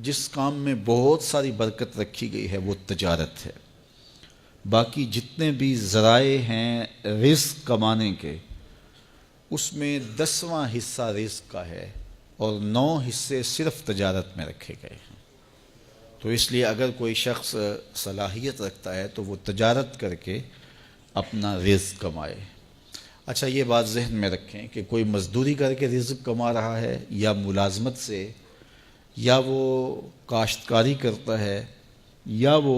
جس کام میں بہت ساری برکت رکھی گئی ہے وہ تجارت ہے۔ باقی جتنے بھی ذرائع ہیں رزق کمانے کے، اس میں 10واں حصہ رزق کا ہے اور 9 حصے صرف تجارت میں رکھے گئے ہیں۔ تو اس لیے اگر کوئی شخص صلاحیت رکھتا ہے تو وہ تجارت کر کے اپنا رزق کمائے۔ اچھا، یہ بات ذہن میں رکھیں کہ کوئی مزدوری کر کے رزق کما رہا ہے یا ملازمت سے، یا وہ کاشتکاری کرتا ہے، یا وہ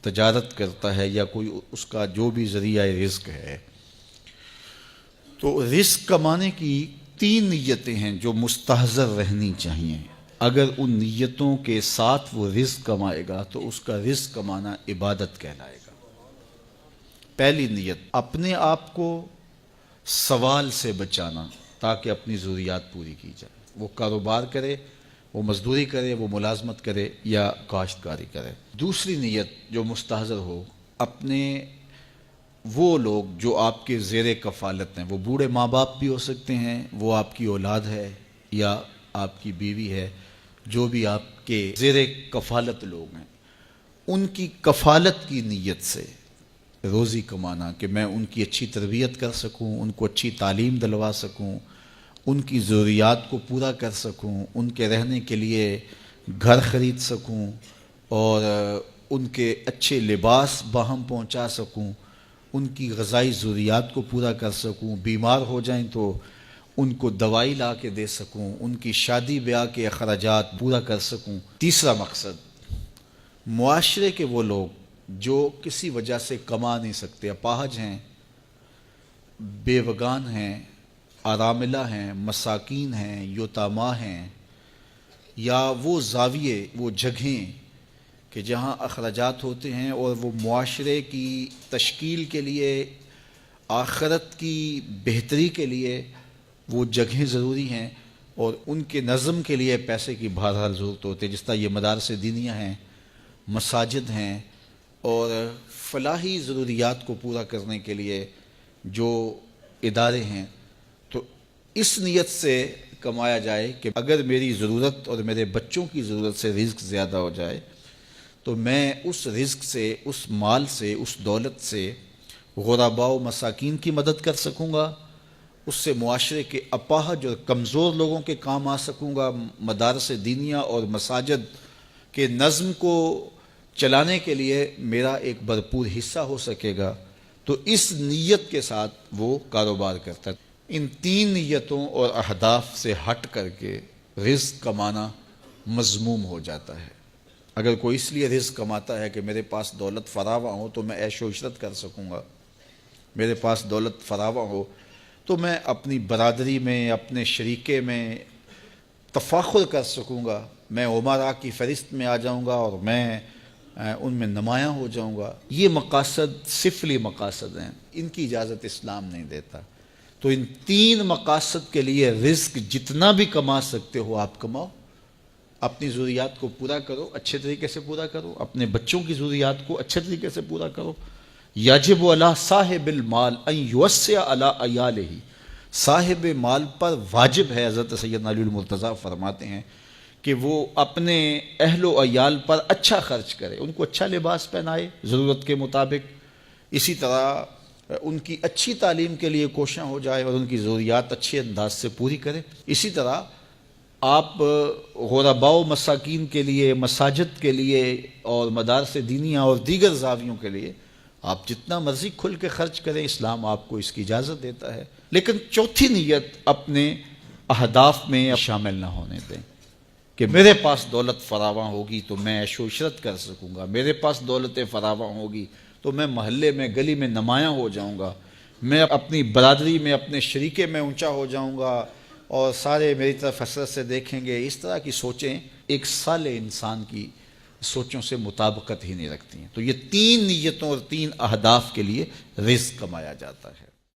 تجارت کرتا ہے، یا کوئی اس کا جو بھی ذریعہ رزق ہے، تو رزق کمانے کی 3 نیتیں ہیں جو مستحضر رہنی چاہیے۔ اگر ان نیتوں کے ساتھ وہ رزق کمائے گا تو اس کا رزق کمانا عبادت کہلائے گا۔ پہلی نیت، اپنے آپ کو سوال سے بچانا تاکہ اپنی ضروریات پوری کی جائے۔ وہ کاروبار کرے، وہ مزدوری کرے، وہ ملازمت کرے یا کاشتکاری کرے۔ دوسری نیت جو مستحضر ہو، اپنے وہ لوگ جو آپ کے زیر کفالت ہیں، وہ بوڑھے ماں باپ بھی ہو سکتے ہیں، وہ آپ کی اولاد ہے یا آپ کی بیوی ہے، جو بھی آپ کے زیر کفالت لوگ ہیں، ان کی کفالت کی نیت سے روزی کمانا کہ میں ان کی اچھی تربیت کر سکوں، ان کو اچھی تعلیم دلوا سکوں، ان کی ضروریات کو پورا کر سکوں، ان کے رہنے کے لیے گھر خرید سکوں اور ان کے اچھے لباس باہم پہنچا سکوں، ان کی غذائی ضروریات کو پورا کر سکوں، بیمار ہو جائیں تو ان کو دوائی لا کے دے سکوں، ان کی شادی بیاہ کے اخراجات پورا کر سکوں۔ تیسرا مقصد، معاشرے کے وہ لوگ جو کسی وجہ سے کما نہیں سکتے، اپاہج ہیں، بیوگان ہیں، اراملہ ہیں، مساکین ہیں، یتاما ہیں، یا وہ زاویے، وہ جگہیں کہ جہاں اخراجات ہوتے ہیں اور وہ معاشرے کی تشکیل کے لیے، آخرت کی بہتری کے لیے وہ جگہیں ضروری ہیں اور ان کے نظم کے لیے پیسے کی بہرحال ضرورت ہوتی ہے، جس طرح یہ مدارس دینیہ ہیں، مساجد ہیں، اور فلاحی ضروریات کو پورا کرنے کے لیے جو ادارے ہیں۔ تو اس نیت سے کمایا جائے کہ اگر میری ضرورت اور میرے بچوں کی ضرورت سے رزق زیادہ ہو جائے تو میں اس رزق سے، اس مال سے، اس دولت سے غرباء و مساکین کی مدد کر سکوں گا، اس سے معاشرے کے اپاہج اور کمزور لوگوں کے کام آ سکوں گا، مدارس دینیہ اور مساجد کے نظم کو چلانے کے لیے میرا ایک بھرپور حصہ ہو سکے گا۔ تو اس نیت کے ساتھ وہ کاروبار کرتا ہے۔ ان 3 نیتوں اور اہداف سے ہٹ کر کے رزق کمانا مذموم ہو جاتا ہے۔ اگر کوئی اس لیے رزق کماتا ہے کہ میرے پاس دولت فراواں ہو تو میں عیش و عشرت کر سکوں گا، میرے پاس دولت فراواں ہو تو میں اپنی برادری میں، اپنے شریکے میں تفاخر کر سکوں گا، میں امراء کی فہرست میں آ جاؤں گا اور میں ان میں نمایاں ہو جاؤں گا، یہ مقاصد سفلی مقاصد ہیں، ان کی اجازت اسلام نہیں دیتا۔ تو ان 3 مقاصد کے لیے رزق جتنا بھی کما سکتے ہو آپ کماؤ، اپنی ضروریات کو پورا کرو، اچھے طریقے سے پورا کرو، اپنے بچوں کی ضروریات کو اچھے طریقے سے پورا کرو۔ یجب علی صاحب المال ان یوسع علی عیالہ، صاحب مال پر واجب ہے، حضرت سیدنا علی المرتضیٰ فرماتے ہیں کہ وہ اپنے اہل و عیال پر اچھا خرچ کرے، ان کو اچھا لباس پہنائے ضرورت کے مطابق، اسی طرح ان کی اچھی تعلیم کے لیے کوشاں ہو جائے اور ان کی ضروریات اچھے انداز سے پوری کرے۔ اسی طرح آپ غرباء و مساکین کے لیے، مساجد کے لیے اور مدارس دینیہ اور دیگر زاویوں کے لیے آپ جتنا مرضی کھل کے خرچ کریں، اسلام آپ کو اس کی اجازت دیتا ہے۔ لیکن چوتھی نیت اپنے اہداف میں شامل نہ ہونے دیں کہ میرے پاس دولت فراواں ہوگی تو میں عیش و عشرت کر سکوں گا، میرے پاس دولت فراواں ہوگی تو میں محلے میں، گلی میں نمایاں ہو جاؤں گا، میں اپنی برادری میں، اپنے شریکے میں اونچا ہو جاؤں گا اور سارے میری طرف حسرت سے دیکھیں گے۔ اس طرح کی سوچیں ایک صالح انسان کی سوچوں سے مطابقت ہی نہیں رکھتی ہیں۔ تو یہ 3 نیتوں اور 3 اہداف کے لیے رزق کمایا جاتا ہے۔